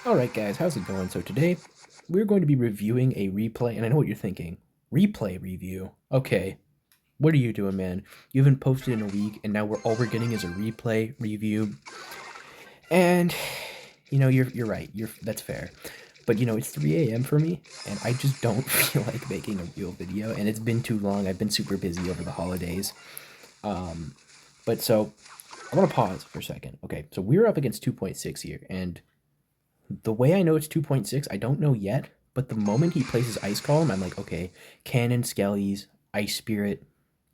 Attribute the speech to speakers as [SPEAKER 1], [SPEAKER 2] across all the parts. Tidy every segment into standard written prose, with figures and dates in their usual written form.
[SPEAKER 1] Alright guys, how's it going? So today, we're going to be reviewing a replay, and I know what you're thinking. Replay review? Okay, what are you doing, man? You haven't posted in a week, and now all we're getting is a replay review. And, you're right, that's fair. But it's 3 a.m. for me, and I just don't feel like making a real video, and it's been too long. I've been super busy over the holidays. But so, I want to pause for a second. Okay, so we're up against 2.6 here, and the way I know it's 2.6, I don't know yet, but the moment he places Ice Golem, I'm like, okay, Cannon, Skellies, Ice Spirit,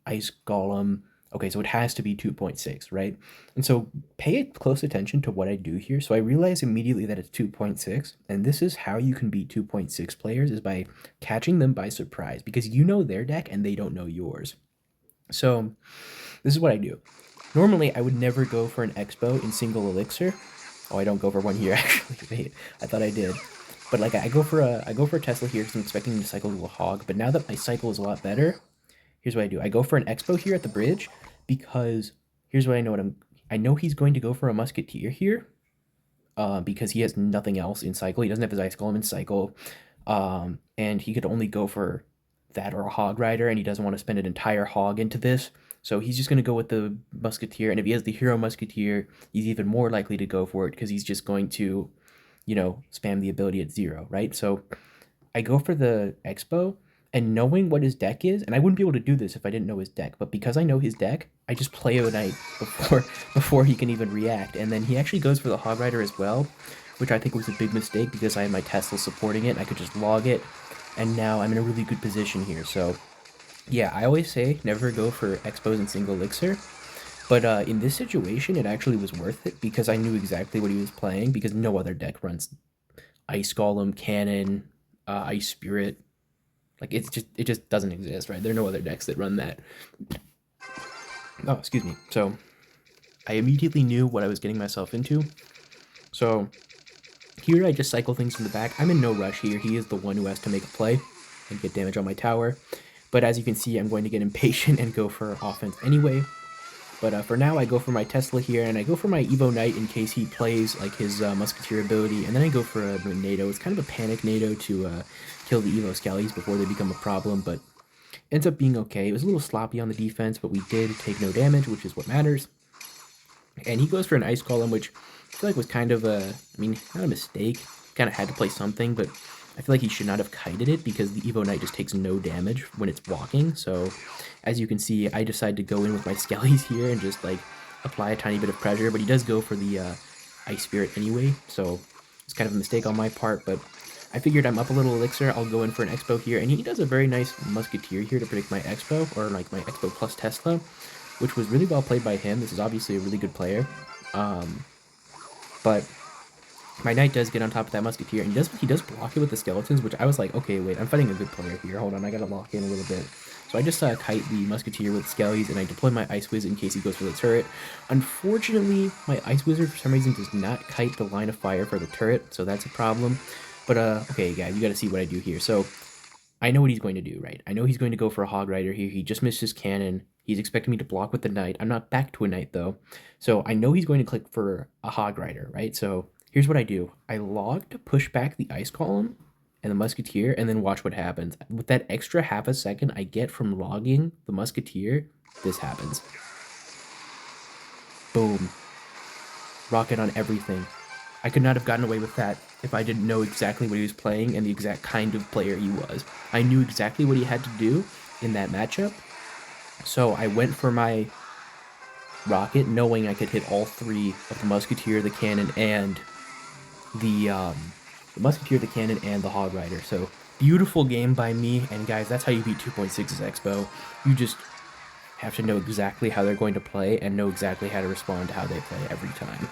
[SPEAKER 1] Ice Golem. Okay, so it has to be 2.6, right? And so pay close attention to what I do here. So I realize immediately that it's 2.6, and this is how you can beat 2.6 players, is by catching them by surprise, because you know their deck and they don't know yours. So this is what I do. Normally, I would never go for an Expo in single elixir. Oh, I don't go for one here actually. Wait, I thought I did. But like I go for a Tesla here because I'm expecting to cycle to a hog. But now that my cycle is a lot better, here's what I do. I go for an Expo here at the bridge because here's what I know. I know he's going to go for a Musketeer here, because he has nothing else in cycle. He doesn't have his Ice Golem in cycle, and he could only go for that or a Hog Rider, and he doesn't want to spend an entire hog into this. So he's just going to go with the Musketeer, and if he has the Hero Musketeer, he's even more likely to go for it because he's just going to, spam the ability at 0, right? So I go for the Expo, and knowing what his deck is, and I wouldn't be able to do this if I didn't know his deck, but because I know his deck, I just play a Knight before he can even react, and then he actually goes for the Hog Rider as well, which I think was a big mistake because I had my Tesla supporting it, and I could just log it, and now I'm in a really good position here, so yeah, I always say never go for Expos in single elixir, but in this situation, it actually was worth it because I knew exactly what he was playing because no other deck runs Ice Golem, Cannon, Ice Spirit. Like it just doesn't exist, right? There are no other decks that run that. Oh, excuse me. So I immediately knew what I was getting myself into. So here I just cycle things from the back. I'm in no rush here. He is the one who has to make a play and get damage on my tower. But as you can see, I'm going to get impatient and go for offense anyway. But for now, I go for my Tesla here, and I go for my Evo Knight in case he plays like his Musketeer ability, and then I go for a NATO. It's kind of a panic NATO to kill the Evo Skellies before they become a problem, but ends up being okay. It was a little sloppy on the defense, but we did take no damage, which is what matters. And he goes for an Ice Golem, which I feel like was kind of not a mistake. Kind of had to play something, but I feel like he should not have kited it because the Evo Knight just takes no damage when it's walking. So as you can see, I decided to go in with my Skellies here and just like apply a tiny bit of pressure, but he does go for the Ice Spirit anyway. So it's kind of a mistake on my part, but I figured I'm up a little elixir. I'll go in for an Expo here, and he does a very nice Musketeer here to predict my Expo, or like my Expo plus Tesla, which was really well played by him. This is obviously a really good player. But my Knight does get on top of that Musketeer, and he does block it with the Skeletons, which I was like, okay, wait, I'm fighting a good player here. Hold on, I gotta lock in a little bit. So I just kite the Musketeer with Skellies, and I deploy my Ice Wizard in case he goes for the turret. Unfortunately, my Ice Wizard for some reason does not kite the line of fire for the turret, so that's a problem. But okay, guys, you gotta see what I do here. So I know what he's going to do, right? I know he's going to go for a Hog Rider here. He just missed his cannon. He's expecting me to block with the Knight. I'm not back to a Knight, though. So I know he's going to click for a Hog Rider, right? So here's what I do. I log to push back the Ice Column and the Musketeer, and then watch what happens. With that extra half a second I get from logging the Musketeer, this happens. Boom. Rocket on everything. I could not have gotten away with that if I didn't know exactly what he was playing and the exact kind of player he was. I knew exactly what he had to do in that matchup, so I went for my rocket knowing I could hit all three of the Musketeer, the Cannon, and the Musketeer, the Cannon, and the Hog Rider. So beautiful game by me, and guys, that's how you beat 2.6's Expo. You just have to know exactly how they're going to play and know exactly how to respond to how they play every time.